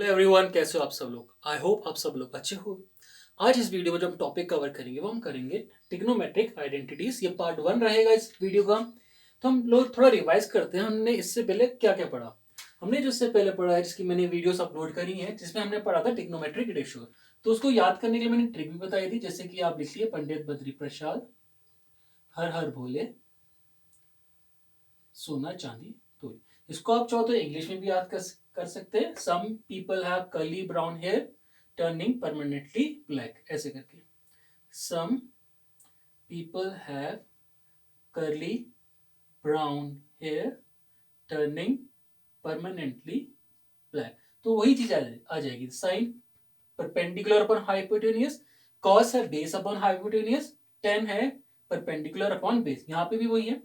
Hello everyone, कैसे हो आप सब लोग। आई होप आप सब लोग अच्छे हो। आज इस वीडियो में जो हम टॉपिक कवर करेंगे वो हम करेंगे ट्रिग्नोमेट्रिक आइडेंटिटीज। ये पार्ट 1 रहेगा इस वीडियो का। तो हम लोग थोड़ा रिवाइज करते हैं, हमने इससे पहले क्या क्या पढ़ा। हमने जो इससे पहले पढ़ा है, जिसकी मैंने वीडियोस अपलोड करी है, जिसमें हमने पढ़ा था ट्रिग्नोमेट्रिक रेशियो। तो उसको याद करने के लिए मैंने ट्रिक भी बताई थी, जैसे कि आप लिखिए पंडित बद्री प्रसाद हर हर भोले सोना चांदी तोले। इसको आप चाहो तो इंग्लिश में भी याद कर सकते हैं। Some people have curly brown hair turning permanently black, ऐसे करके। Some people have curly brown hair turning permanently black. तो वही चीज आ जाएगी। Sine perpendicular upon hypotenuse, cos है बेस अपॉन हाइपोटेनियस, टेन है परपेंडिकुलर अपॉन बेस, यहाँ पे भी वही है।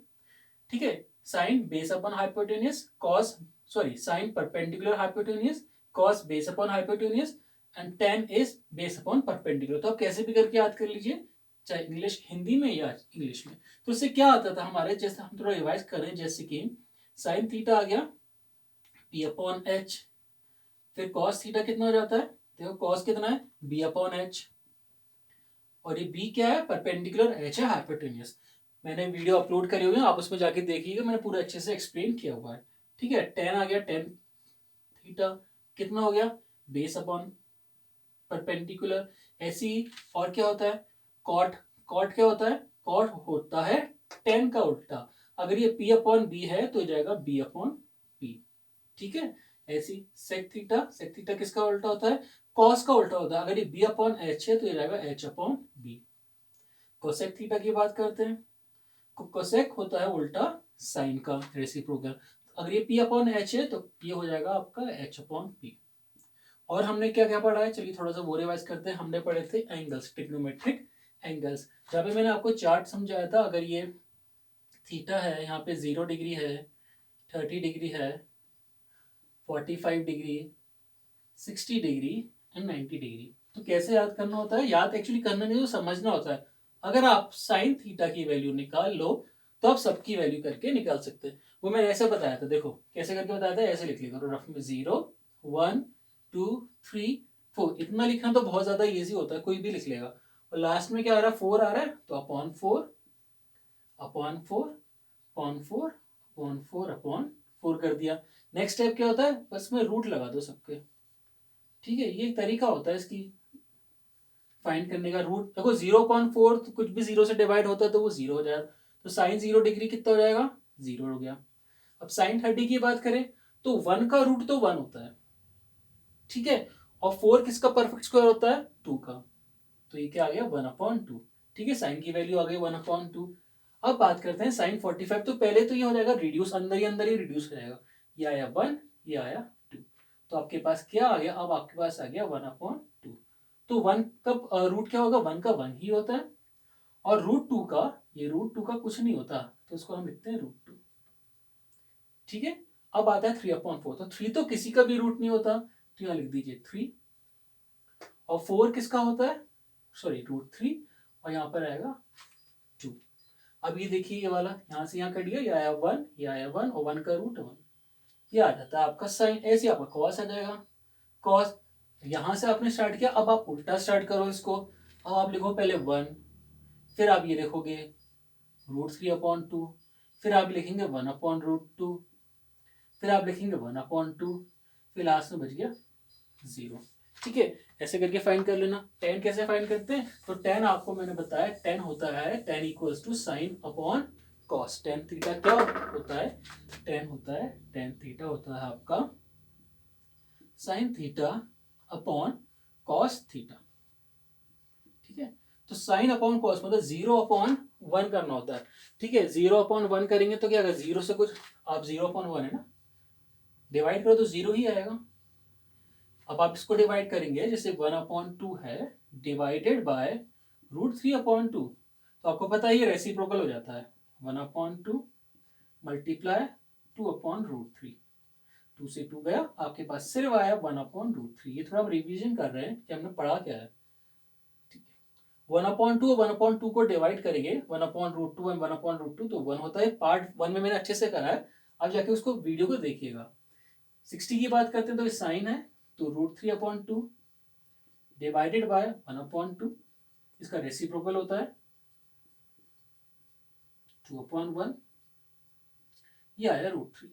ठीक है, sine base upon hypotenuse, cos sorry sine perpendicular hypotenuse, cos base upon hypotenuse and tan is base upon perpendicular. तो आप कैसे भी करके याद कर लीजिए, चाहे इंग्लिश हिंदी में या इंग्लिश में। तो इससे क्या आता था हमारे, जैसे हम थोड़ा रिवाइज करें, जैसे कि साइन थीटा आ गया पी अपॉन एच, फिर कॉस थीटा कितना हो जाता है, देखो कॉस कितना है बी अपॉन एच, और ये बी क्या है परपेंडिकुलर, एच है हाइपोटेनियस। मैंने वीडियो अपलोड करी हुई है, आप उसमें जाके देखिएगा, मैंने पूरा अच्छे से एक्सप्लेन किया हुआ है। ठीक है, टेन आ गया, टेन थीटा कितना हो गया बेस अपॉन परपेंडिकुलर। ऐसी और क्या होता है कॉट, कॉट क्या होता है, कॉट होता है टेन का उल्टा। अगर ये पी अपॉन बी है तो जाएगा बी अपॉन पी। ठीक है, ऐसी सेक थीटा, सेक थीटा किसका उल्टा होता है, कॉस का उल्टा होता है। अगर ये बी अपॉन एच है तो ये जाएगा h upon b. Cosec theta की बात करते हैं, कोसेक होता है उल्टा साइन का रेसिप्रोकल। अगर ये पी अपॉन एच है तो ये हो जाएगा आपका एच अपॉन पी। और हमने क्या क्या पढ़ा है, चलिए थोड़ा सा वो रिवाइज करते हैं। हमने पढ़े थे एंगल्स, ट्रिग्नोमेट्रिक एंगल्स, जहाँ पे मैंने आपको चार्ट समझाया था। अगर ये थीटा है, यहाँ पे 0 डिग्री है, 30 डिग्री है, 45 डिग्री, 60 डिग्री एंड 90 डिग्री। तो कैसे याद करना होता है, याद एक्चुअली करना नहीं तो समझना होता है। अगर आप साइन थीटा की वैल्यू निकाल लो तो आप सबकी वैल्यू करके निकाल सकते हैं। वो मैंने ऐसे बताया था, देखो कैसे करके बताया था, ऐसे लिख लिया करो रफ में, 0 1 2 3 4, इतना लिखना तो बहुत ज्यादा इजी होता है, कोई भी लिख लेगा। और लास्ट में क्या आ रहा है, 4 आ रहा है, तो upon 4 upon 4 upon 4 upon 4 upon 4 कर दिया। नेक्स्ट स्टेप क्या होता है, बस में रूट लगा दो सबके। ठीक है, ये एक तरीका होता है इसकी फाइंड करने का। रूट देखो 0.4 तो कुछ भी जीरो से डिवाइड होता है तो वो जीरो हो जाएगा। तो साइन 0 डिग्री कितना हो जाएगा, जीरो हो गया। अब साइन 30 की बात करें तो 1 का रूट तो 1 होता है। ठीक है, और 4 किसका परफेक्ट स्क्वायर होता है, 2 का। तो ये क्या आ गया 1/2। ठीक है, साइन की वैल्यू आ गई 1/2। अब बात करते हैं साइन 45। तो पहले तो ये हो जाएगा रिड्यूस, अंदर ही रिड्यूस हो जाएगा। ये आया 1, ये आया 2। तो आपके पास क्या आ गया, अब आपके पास आ गया 1/2। तो 1 का रूट क्या होगा, 1 का 1 ही होता है, और रूट 2 का, ये रूट 2 का कुछ नहीं होता, तो इसको हम लिखते हैं रूट 2। ठीक है, अब आता है 3/4। तो 3 तो किसी का भी रूट नहीं होता, तो यहाँ लिख दीजिए 3। और 4 किसका होता है, सॉरी रूट 3, और यहाँ पर आएगा 2। अब ये देखिए, ये वाला यहाँ से यहाँ कट गया, ये आया 1, ये आया 1, और 1 का रूट 1, ये आ जाता है आपका साइन। ऐसे आपका कॉस आ जाएगा। कॉस यहाँ से आपने स्टार्ट किया, अब आप उल्टा स्टार्ट करो इसको। अब आप लिखो पहले 1, फिर आप ये देखोगे √3/2, फिर आप लिखेंगे 1/√2, फिर आप लिखेंगे 1/2, फिर लास्ट में बच गया 0। ठीक है, ऐसे करके फाइंड कर लेना। टेन कैसे फाइंड करते हैं, तो टेन आपको मैंने बताया, टेन होता है tan equals to sine upon cos. Tan theta क्या होता है, टेन होता है, टेन थीटा होता है आपका sine theta upon cos theta. ठीक है, तो साइन अपॉन कॉस मतलब 0/1 करना होता है। ठीक है, 0/1 करेंगे तो क्या होगा, जीरो से कुछ, आप 0/1 है ना, डिवाइड करो तो 0 ही आएगा। अब आप इसको डिवाइड करेंगे, जैसे 1/2 है डिवाइडेड बाय √3/2, तो आपको पता है ये रेसिप्रोकल हो जाता है। 1/2 मल्टीप्लाई 2/√3, 2 से 2 गया, आपके पास सिर्फ आया 1/√3। ये थोड़ा हम रिविजन कर रहे हैं कि हमने पढ़ा क्या है। 1/2 को डिवाइड करेंगे 1/√2 एंड 1/√2, तो 1 होता है। पार्ट 1 में मैंने अच्छे से करा है, अब जाके उसको वीडियो को देखिएगा। 60 की बात करते हैं तो ये साइन है, तो √3/2 डिवाइडेड बाय 1/2, इसका रेसिप्रोकल होता है 2/1, ये आया √3।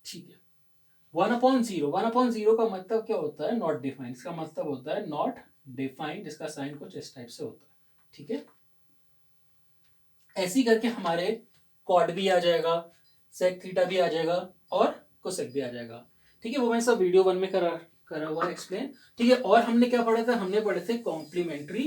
ठीक है, 1/0 का मतलब क्या होता है, नॉट डिफाइंड, इसका मतलब होता है नॉट डिफाइंड, इसका साइन कुछ इस टाइप से होता है। ठीक है, ऐसी करके हमारे कॉड भी आ जाएगा, सेक थीटा भी आ जाएगा और कोसेक भी आ जाएगा। ठीक है, वो मैं सब वीडियो 1 में करा हुआ एक्सप्लेन। ठीक है, और हमने क्या पढ़ा था, हमने पढ़े थे कॉम्प्लीमेंट्री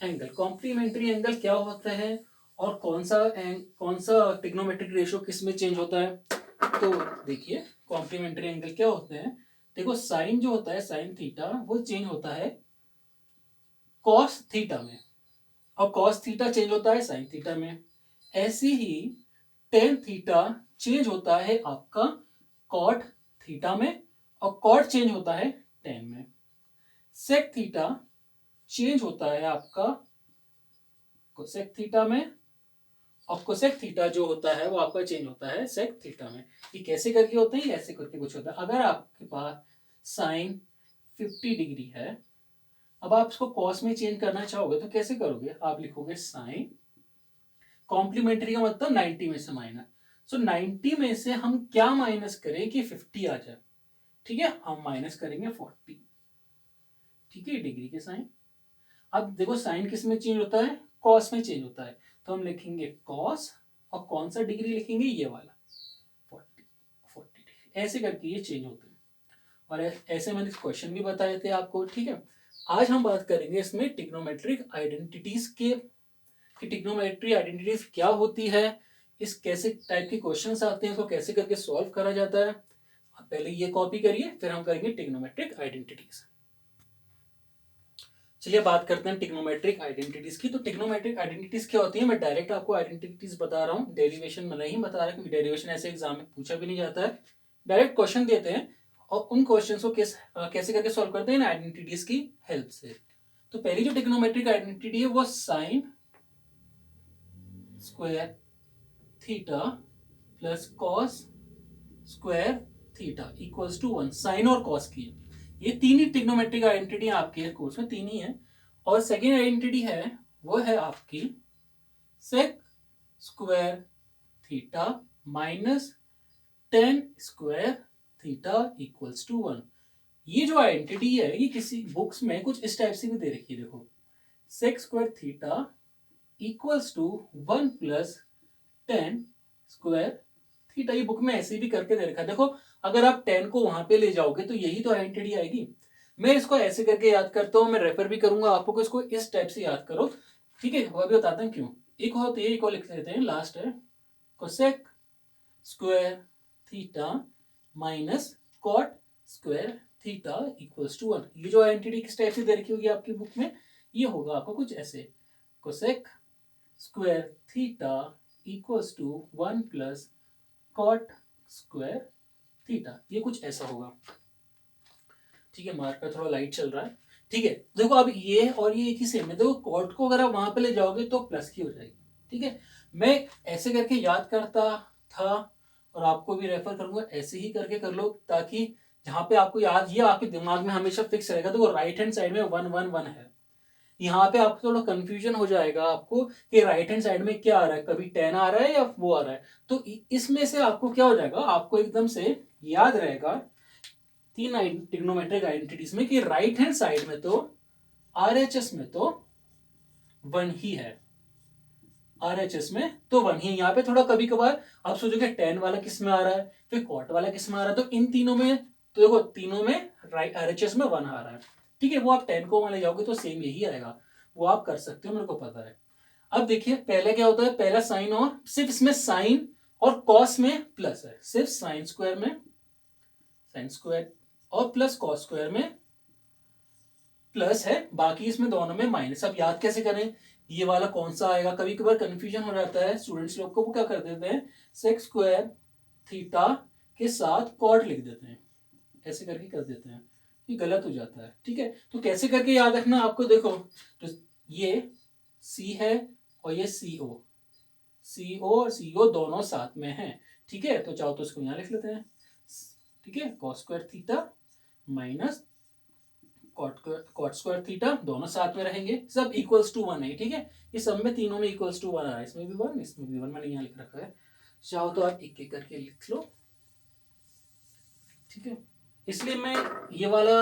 एंगल। कॉम्प्लीमेंट्री एंगल क्या होता है और कौन सा ट्रिग्नोमेट्रिक रेशियो किस में चेंज होता है। तो देखिए कॉम्प्लीमेंट्री एंगल क्या होते हैं, देखो साइन जो होता है, साइन थीटा, वो चेंज होता है कॉस थीटा में, और कॉस थीटा चेंज होता है साइन थीटा में। ऐसे ही टेन थीटा चेंज होता है आपका कॉट थीटा में, और कॉट चेंज होता है टेन में। सेक थीटा चेंज होता है आपका कोसेक थीटा में, और कोसेक थीटा जो होता है वो आपका चेंज होता है सेक थीटा में। ये कैसे करके होता है, ऐसे करके कुछ होता है। अगर आपके पास साइन 50 डिग्री है, अब आप इसको कॉस में चेंज करना चाहोगे तो कैसे करोगे, आप लिखोगे साइन, कॉम्प्लीमेंट्री का मतलब 90 में से माइनस, सो 90 में से हम क्या माइनस करें कि 50 आ जाए। ठीक है, हम माइनस करेंगे 40। ठीक है, डिग्री के साइन। अब देखो साइन किस में चेंज होता है, कॉस में चेंज होता है, तो हम लिखेंगे कॉस, और कौन सा डिग्री लिखेंगे, ये वाला 40 डिग्री, ऐसे करके ये चेंज होते हैं। और ऐसे मैंने क्वेश्चन भी बताए थे आपको। ठीक है, आज हम बात करेंगे इसमें ट्रिग्नोमेट्रिक आइडेंटिटीज के, कि ट्रिग्नोमेट्री आइडेंटिटीज क्या होती है, इस कैसे टाइप के क्वेश्चंस आते हैं, इसको कैसे करके सॉल्व करा जाता है। आप पहले ये कॉपी करिए, फिर हम करेंगे ट्रिग्नोमेट्रिक आइडेंटिटीज। चलिए बात करते हैं ट्रिग्नोमेट्रिक आइडेंटिटीज की। तो ट्रिग्नोमेट्रिक आइडेंटिटीज क्या होती है, मैं डायरेक्ट आपको आइडेंटिटीज बता रहा हूँ, डेरिवेशन में नहीं बता रहा, क्योंकि डेरिवेशन ऐसे एग्जाम में पूछा भी नहीं जाता है। डायरेक्ट क्वेश्चन देते हैं और उन क्वेश्चंस को कैसे करके सॉल्व करते हैं आइडेंटिटीज की हेल्प से। तो पहली जो ट्रिग्नोमेट्रिक आइडेंटिटी है वो sine square theta plus cos square theta equals to 1, sine और कॉस की। ये तीन ही ट्रिग्नोमेट्रिक आइडेंटिटी आपके कोर्स में, तीन ही है। और सेकेंड आइडेंटिटी है वो है आपकी sec square theta minus tan square theta equals to 1। ये जो आइडेंटिटी है ये किसी बुक्स में कुछ इस टाइप से भी दे रखी है, देखो sec square theta equals to 1 plus tan square theta, ये बुक में ऐसे भी करके दे रखा है। देखो अगर आप 10 को वहां पे ले जाओगे तो यही तो आइडेंटिटी आएगी। मैं इसको ऐसे करके याद करता हूँ, मैं रेफर भी करूंगा आपको, इसको इस टाइप से याद करो। ठीक है, वो भी बताता हूँ क्यों। एक होती है, एक और लिख लेते हैं, लास्ट है cosec square theta minus cot square theta equals to 1। ये जो आइडेंटिटी किस टाइप से दे रखी होगी आपकी बुक में, ये होगा आपको कुछ ऐसे, cosec square theta equals to 1 plus cot square theta, ये कुछ ऐसा होगा। ठीक है, मार्कर थोड़ा लाइट चल रहा है। ठीक है, देखो अब ये और ये एक ही सेम है। देखो कॉट को अगर आप वहां पे ले जाओगे तो प्लस की हो जाएगी। ठीक है, मैं ऐसे करके याद करता था और आपको भी रेफर करूंगा, ऐसे ही करके कर लो, ताकि जहां पे आपको याद, ये आपके दिमाग में हमेशा फिक्स रहेगा। देखो राइट हैंड साइड में 1 1 1 है, यहाँ पे आपको थोड़ा कंफ्यूजन हो जाएगा आपको कि राइट हैंड साइड में क्या आ रहा है, कभी 10 आ रहा है या वो आ रहा है। तो इसमें से आपको क्या हो जाएगा, आपको एकदम से याद रहेगा तीन ट्रिग्नोमेट्रिक आइडेंटिटीज में कि राइट हैंड साइड में तो आरएचएस में तो 1 ही है, आरएचएस में तो 1 ही है। यहाँ पे थोड़ा कभी कभार आप सोचोगे 10 वाला किस में आ रहा है, फिर कॉट वाला किस में आ रहा है, तो इन तीनों में, तो देखो तीनों में राइट आरएचएस में 1 आ रहा है। ठीक है, वो आप 10 को वहां ले जाओगे तो सेम यही आएगा, वो आप कर सकते हो, मेरे को पता है। अब देखिए पहले क्या होता है, पहला साइन, और सिर्फ इसमें साइन और कॉस में प्लस है, सिर्फ साइन स्क्वायर में, साइन स्क्वायर और प्लस कॉस स्क्वायर में प्लस है, बाकी इसमें दोनों में माइनस। अब याद कैसे करें, ये वाला कौन सा आएगा, कभी कभार कंफ्यूजन हो जाता है स्टूडेंट्स लोग को, वो क्या कर देते हैं सेक स्क्वायर थीटा के साथ कॉट लिख देते हैं, ऐसे करके कर देते हैं, ये गलत हो जाता है। ठीक है, तो कैसे करके याद रखना आपको, देखो तो ये सी है और ये सीओ, सीओ और सीओ दोनों साथ में हैं। ठीक है, तो चाहो तो इसको यहां लिख लेते हैं। ठीक है, cos square theta minus cot square theta, दोनों साथ में रहेंगे, सब इक्वल्स टू 1 है, ठीक है। ये सब में तीनों में इक्वल्स टू 1 आ रहा है, इसमें भी 1, इसमें भी 1, मैंने यहाँ लिख रखा है। चाहो तो आप एक एक करके लिख लो, ठीक है। इसलिए मैं ये वाला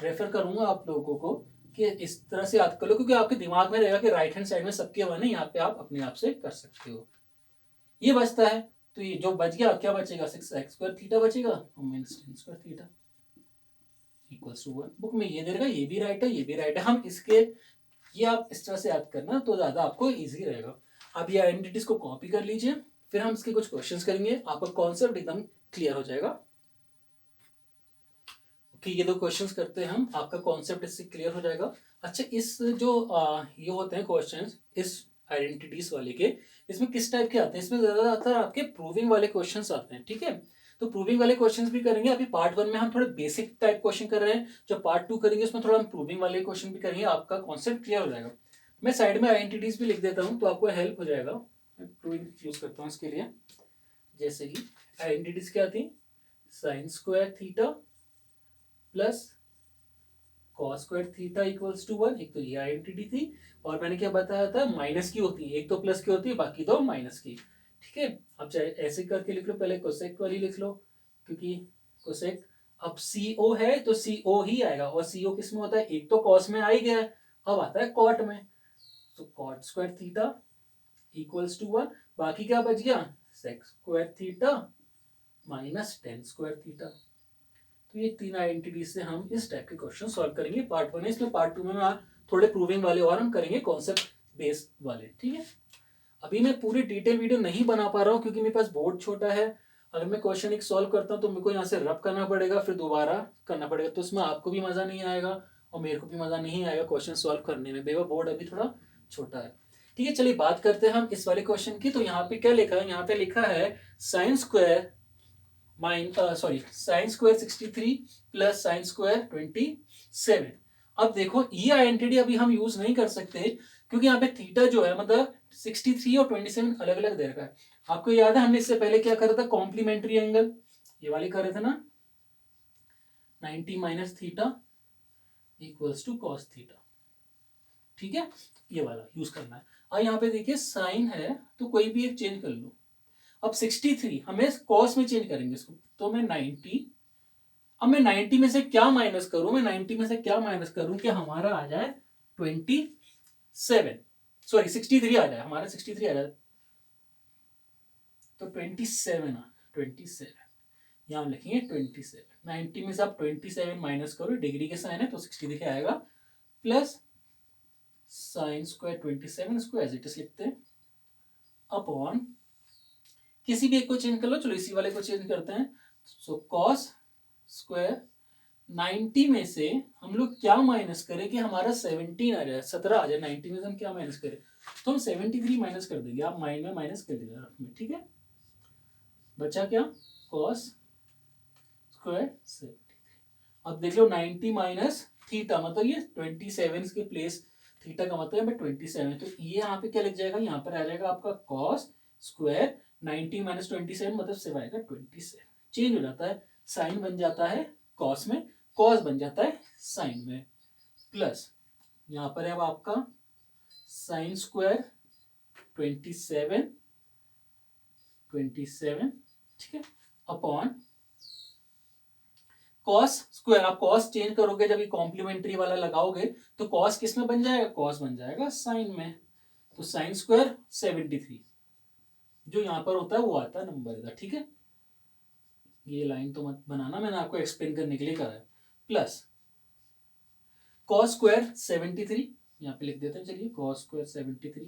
रेफर करूंगा आप लोगों को कि इस तरह से याद कर लो, क्योंकि आपके दिमाग में रहेगा कि राइट हैंड साइड में सबके 1 है, यहाँ पे आप अपने आप से कर सकते हो। ये बचता है, तो ये जो बच गया क्या बचेगा, 6x² थीटा बचेगा और minus 10² theta equals to 1। Book में ये दे रखा है, ये भी राइट है, ये भी राइट है। हम इसके, ये आप इस तरह से याद करना तो ज्यादा आपको इजी रहेगा। आप ये आइडेंटिटीज को कॉपी कर लीजिए, फिर हम इसके कुछ क्वेश्चंस करेंगे, आपका कॉन्सेप्ट एकदम क्लियर हो जाएगा। ओके, ये दो क्वेश्चंस करते हैं हम, आपका कॉन्सेप्ट इससे क्लियर हो जाएगा। अच्छा, इस जो ये होते हैं क्वेश्चंस इस आइडेंटिटीज वाले के, इसमें किस टाइप के आते हैं, इसमें ज्यादातर आपके प्रूविंग वाले क्वेश्चंस आते हैं, ठीक है। तो प्रूविंग वाले क्वेश्चंस भी करेंगे। अभी पार्ट 1 में हम थोड़े बेसिक टाइप क्वेश्चन कर रहे हैं, जो पार्ट 2 करेंगे उसमें थोड़ा हम प्रूविंग वाले क्वेश्चन भी करेंगे, आपका कॉन्सेप्ट क्लियर हो जाएगा। मैं साइड में आइडेंटिटीज भी लिख देता हूँ तो आपको हेल्प हो जाएगा। प्रूविंग यूज करता हूँ इसके लिए। जैसे कि आइडेंटिटीज क्या थी, sine square theta plus cos square theta equals to 1, एक तो ये आइडेंटिटी थी। और मैंने क्या बताया था, माइनस की होती है, एक तो प्लस की होती है, बाकी दो माइनस की, ठीक है। अब चाहे ऐसे करके लिख लो, पहले कोसेक वाली लिख लो, क्योंकि कोसेक, अब CO है तो CO ही आएगा, और CO किस में होता है, एक तो कॉस में आ ही गया है, अब आता है कॉट में, तो cot square theta equals to 1। बाकी क्या बच गया, sec square theta minus tan square theta. तो ये तीन आइडेंटिटी से हम इस टाइप के क्वेश्चन सॉल्व करेंगे पार्ट 1 में। इसमें पार्ट 2 में मैं थोड़े प्रूविंग वाले और हम करेंगे कॉन्सेप्ट बेस्ड वाले, ठीक है। अभी मैं पूरी डिटेल वीडियो नहीं बना पा रहा हूँ क्योंकि मेरे पास बोर्ड छोटा है। अगर मैं क्वेश्चन एक सॉल्व करता हूँ तो मेरे को यहाँ से रब करना पड़ेगा, फिर दोबारा करना पड़ेगा, तो उसमें आपको भी मजा नहीं आएगा और मेरे को भी मजा नहीं आएगा क्वेश्चन सॉल्व करने में, बेवा बोर्ड अभी थोड़ा छोटा है, ठीक है। चलिए बात करते हैं हम इस वाले क्वेश्चन की। तो यहाँ पे क्या लिखा है, यहाँ पे लिखा है sine square sine square 63 plus sine square 27। अब देखो ये आइडेंटिटी अभी हम यूज नहीं कर सकते क्योंकि यहाँ पे थीटा जो है मतलब 63 और 27 अलग अलग दे रखा है। आपको याद है हमने इससे पहले क्या करा था, कॉम्प्लीमेंट्री एंगल ये वाले कर रहे थे ना, 90 minus theta equals to cos theta, ठीक है। ये वाला यूज करना है। अब यहाँ पे देखिए साइन है तो कोई भी एक चेंज कर लो। अब 63 हमें कॉस में चेंज करेंगे इसको, तो मैं 90, अब मैं 90 में से क्या माइनस करूं, मैं 90 में से क्या माइनस करूं कि हमारा आ जाए 27, सॉरी 63 आ जाए, हमारा 63 आ जाए, तो 27 यहां हम लिखेंगे 27। 90 में से आप 27 माइनस करो, डिग्री के साइन है तो 63 आएगा, प्लस साइन स्क्वायर 27, इसको एज इट इज लिखते हैं, अपॉन किसी भी एक को चेंज कर लो, चलो इसी वाले को चेंज करते हैं। सो कॉस स्क्वायर 90 में से हम लोग क्या माइनस करें कि हमारा 17 आ जाए, 17 आ जाए, 90 में से हम क्या माइनस करें, तो हम 73 माइनस कर देंगे, आप माइंड में माइनस कर दीजिएगा, ठीक है। बचा क्या, कॉस स्क्वायर 73। अब देख लो 90 माइनस थीटा मतलब ये 27 के प्लेस थीटा का मतलब है 27, तो ये यहाँ पे क्या लिख जाएगा, यहाँ पर आ जाएगा आपका कॉस स्क्वायर 90 माइनस 27 मतलब सिर्फ आएगा 27। चेंज हो जाता है, साइन बन जाता है कॉस में, कॉस बन जाता है साइन में, प्लस यहाँ पर है अब आपका साइन स्क्वायर 27 ठीक है, अपॉन कॉस स्क्वायर। आप कॉस चेंज करोगे जब ये कॉम्प्लीमेंट्री वाला लगाओगे तो कॉस किस में बन जाएगा, कॉस बन जाएगा साइन में, तो साइन स्क्वायर 73 जो यहां पर होता है वो आता है नंबर का, ठीक है। ये लाइन तो मत बनाना, मैंने आपको एक्सप्लेन करने के लिए करा है, प्लस कॉस स्क्वायर 73 यहाँ पे लिख देते हैं, चलिए कॉस स्क्वायर 73।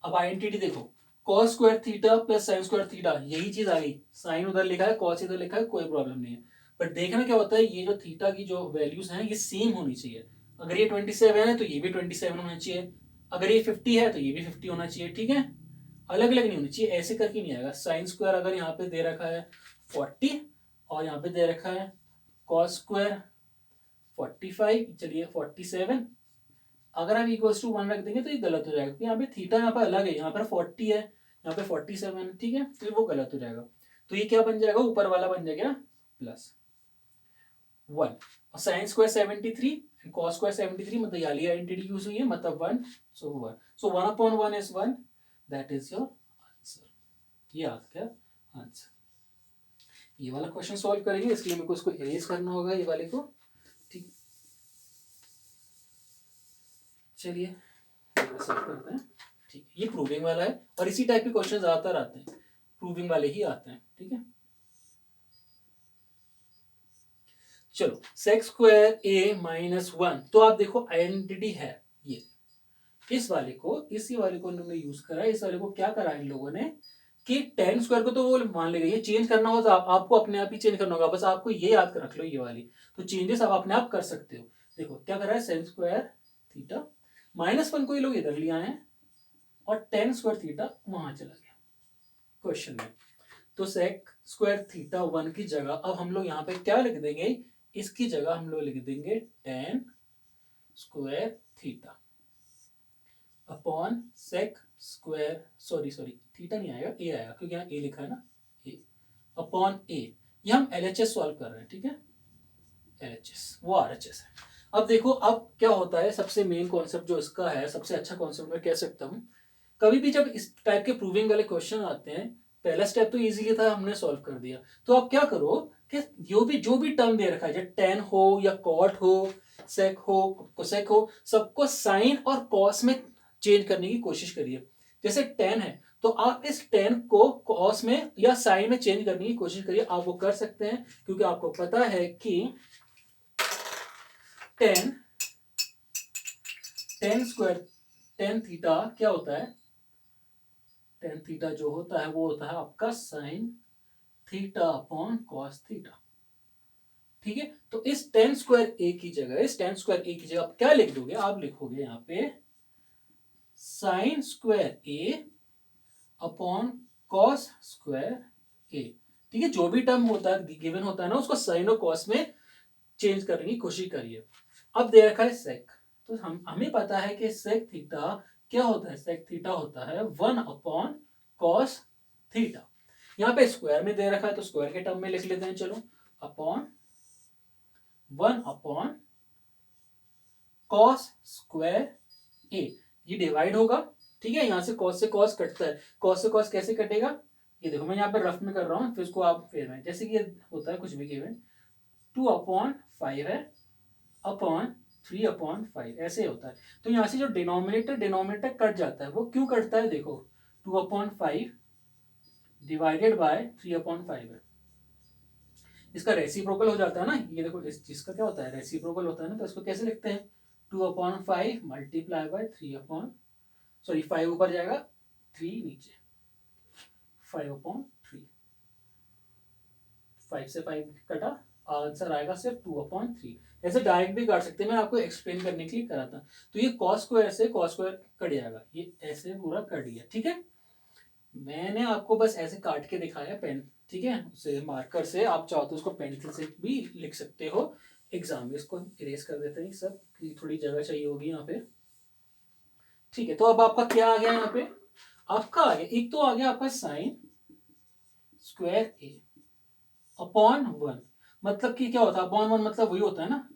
अब आइडेंटिटी देखो, cos square theta plus sign square theta, यही चीज आ गई, साइन उधर लिखा है कॉस इधर लिखा है, कोई प्रॉब्लम नहीं है। बट देखना क्या होता है, ये जो थीटा की जो वैल्यूज हैं ये सेम होनी चाहिए। अगर ये 27 है तो ये भी 27 होना चाहिए, अगर ये 50 है तो ये भी 50 होना चाहिए, ठीक है। अलग अलग नहीं होनी चाहिए, ऐसे करके नहीं आएगा। साइन स्क्वायर अगर यहाँ पे दे रखा है 40 और यहाँ पे दे रखा है कॉस स्क्वायर 45, चलिए 47, अगर हम इक्वल्स टू 1 रख देंगे तो ये गलत हो जाएगा, यहाँ पे थीटा यहाँ पर अलग है, यहाँ पर 40 है, यहाँ पे 47, ठीक है, तो वो गलत हो जाएगा। तो ये क्या बन जाएगा, ऊपर वाला बन जाएगा प्लस, 1 और sine square 73 and cos square 73 मतलब ये वाली आइडेंटिटी यूज हुई है मतलब 1 सो 1 सो 1 upon 1 is 1 that is your answer. ये आपका आंसर। ये वाला क्वेश्चन सॉल्व करेंगे इसलिए मेरे को इसको इरेज करना होगा ये वाले को। ठीक चलिए सॉल्व करते हैं। ठीक ये प्रूविंग वाला है और इसी टाइप के क्वेश्चन ज्यादातर आते हैं, प्रूविंग वाले ही आते हैं। ठीक है चलो सेक्स स्क्वायर ए माइनस 1 तो आप देखो आइडेंटिटी है ये, इस वाले को इसी वाले को उन्होंने यूज करा, इस वाले को क्या करा इन लोगों ने कि टेन स्क्वायर को तो वो मान लेगा, ये चेंज करना हो तो आपको अपने आप ही चेंज करना होगा, बस आपको ये याद कर रख लो ये वाली, तो चेंजेस आप अपने आप कर सकते हो। देखो क्या कर रहा है सेन स्क्वायर थीटा -1 को ये लोग इधर ले आए हैं और टेन स्क्वायर थीटा वहां चला गया क्वेश्चन में, तो सेक स्क्वायर थीटा 1 की जगह अब हम लोग यहाँ पे क्या लिख देंगे, इसकी जगह हम लोग लिख देंगे tan square theta upon sec square sorry theta नहीं आएगा ए आएगा क्योंकि यहाँ ए लिखा है ना, ए अपॉन ए। ये हम एलएचएस सॉल्व कर रहे हैं। ठीक है एलएचएस वो आरएचएस है। अब देखो अब क्या होता है, सबसे मेन कॉन्सेप्ट जो इसका है, सबसे अच्छा कॉन्सेप्ट मैं कह सकता हूँ, कभी भी जब इस टाइप के प्रूविंग वाले क्वेश्चन आते हैं, पहला स्टेप तो इजीली था हमने सॉल्व कर दिया, तो आप क्या करो कि जो भी टर्म दे रखा है चाहे टेन हो या कॉट हो सेक हो कोसेक हो, सबको साइन और कॉस में चेंज करने की कोशिश करिए। जैसे टेन है तो आप इस टेन को कॉस में या साइन में चेंज करने की कोशिश करिए, आप वो कर सकते हैं क्योंकि आपको पता है कि टेन स्क्वायर टेन थीटा क्या होता है, टेन थीटा जो होता है वो होता है आपका sine theta upon cos theta. ठीक है तो इस टेन स्क्वायर ए की जगह, इस टेन स्क्वायर ए की जगह आप क्या लिख दोगे, आप लिखोगे यहाँ पे साइन स्क्वायर ए अपॉन कॉस स्क्वायर ए। ठीक है जो भी टर्म होता है गिवन होता है ना उसको साइन और कॉस में चेंज करने की कोशिश करिए। अब दे रखा है सेक, तो हमें पता है कि सेक थीटा क्या होता है, सेक थीटा होता है 1 अपॉन कॉस थीटा। यहाँ पे स्क्वायर में दे रखा है तो स्क्वायर के टर्म में लिख लेते हैं, चलो अपॉन 1 अपॉन कॉस स्क्वायर ए, ये डिवाइड होगा। ठीक है यहाँ से कॉस कटता है, कॉस से कॉस कैसे कटेगा, ये देखो मैं यहाँ पे रफ में कर रहा हूँ फिर इसको आप फिर में, जैसे कि ये होता है कुछ भी गिवन 2 अपॉन 5 है अपॉन 3 अपॉन 5 ऐसे होता है, तो यहाँ से जो डिनोमिनेटर कट जाता है वो क्यों कटता है, देखो 2 अपॉन 5 डिवाइडेड बाय 3 अपॉन 5 है, इसका रेसिप्रोकल हो जाता है ना, ये देखो इस चीज का क्या होता है रेसिप्रोकल होता है ना, तो इसको कैसे लिखते हैं 2 अपॉन 5 मल्टीप्लाई बाय 3 अपॉन 5 ऊपर जाएगा 3 नीचे 5 अपॉन 3, 5 से 5 कटा आंसर आएगा सिर्फ 2 अपॉन 3। ऐसे डायरेक्ट भी काट सकते हैं, मैं आपको एक्सप्लेन करने के लिए करा था। तो ये कॉस स्क्वायर से कॉस स्क्वायर कट जाएगा, ये ऐसे पूरा कट गया। ठीक है मैंने आपको बस ऐसे काट के दिखाया पेन, ठीक है उसे मार्कर से, आप चाहो तो उसको पेंसिल से भी लिख सकते हो एग्जाम में। इसको इरेज कर देते हैं सब, थोड़ी जगह चाहिए होगी यहाँ पे। ठीक है तो अब आपका क्या आ गया यहाँ पे, आपका आ गया एक तो आ गया आपका साइन स्क्वायर ए अपॉन 1, मतलब कि क्या होता है अपॉन 1 मतलब वही होता है ना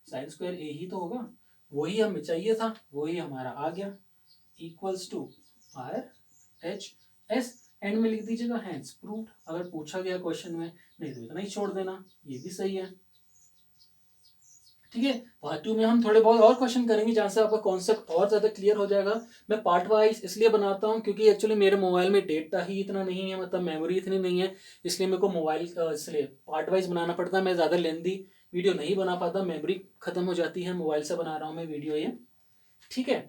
साइन स्क्वायर ए ही तो होगा, वही हमें चाहिए था, वही हमारा आ गया equals to R H S, end में लिख दीजिएगा हैंस प्रूव्ड। अगर पूछा गया क्वेश्चन में, नहीं तो इतना ही छोड़ देना, ये भी सही है। ठीक है पार्ट 2 में हम थोड़े बहुत और क्वेश्चन करेंगे जहां से आपका कॉन्सेप्ट और ज्यादा क्लियर हो जाएगा। मैं पार्ट वाइज इसलिए बनाता हूं क्योंकि एक्चुअली मेरे मोबाइल में डेटा ही इतना नहीं है, मतलब मेमोरी इतनी नहीं है, इसलिए मेरे को मोबाइल इसलिए पार्ट वाइज बनाना पड़ता है। मैं ज्यादा लेंदी वीडियो नहीं बना पाता, मेमोरी खत्म हो जाती है, मोबाइल से बना रहा हूँ मैं वीडियो ये। ठीक है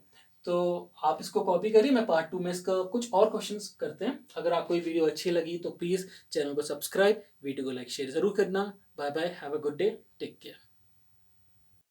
तो आप इसको कॉपी करिए, मैं पार्ट 2 में इसका कुछ और क्वेश्चंस करते हैं। अगर आपको ये वीडियो अच्छी लगी तो प्लीज़ चैनल को सब्सक्राइब, वीडियो को लाइक शेयर जरूर करना। Bye bye, have a good day, take care.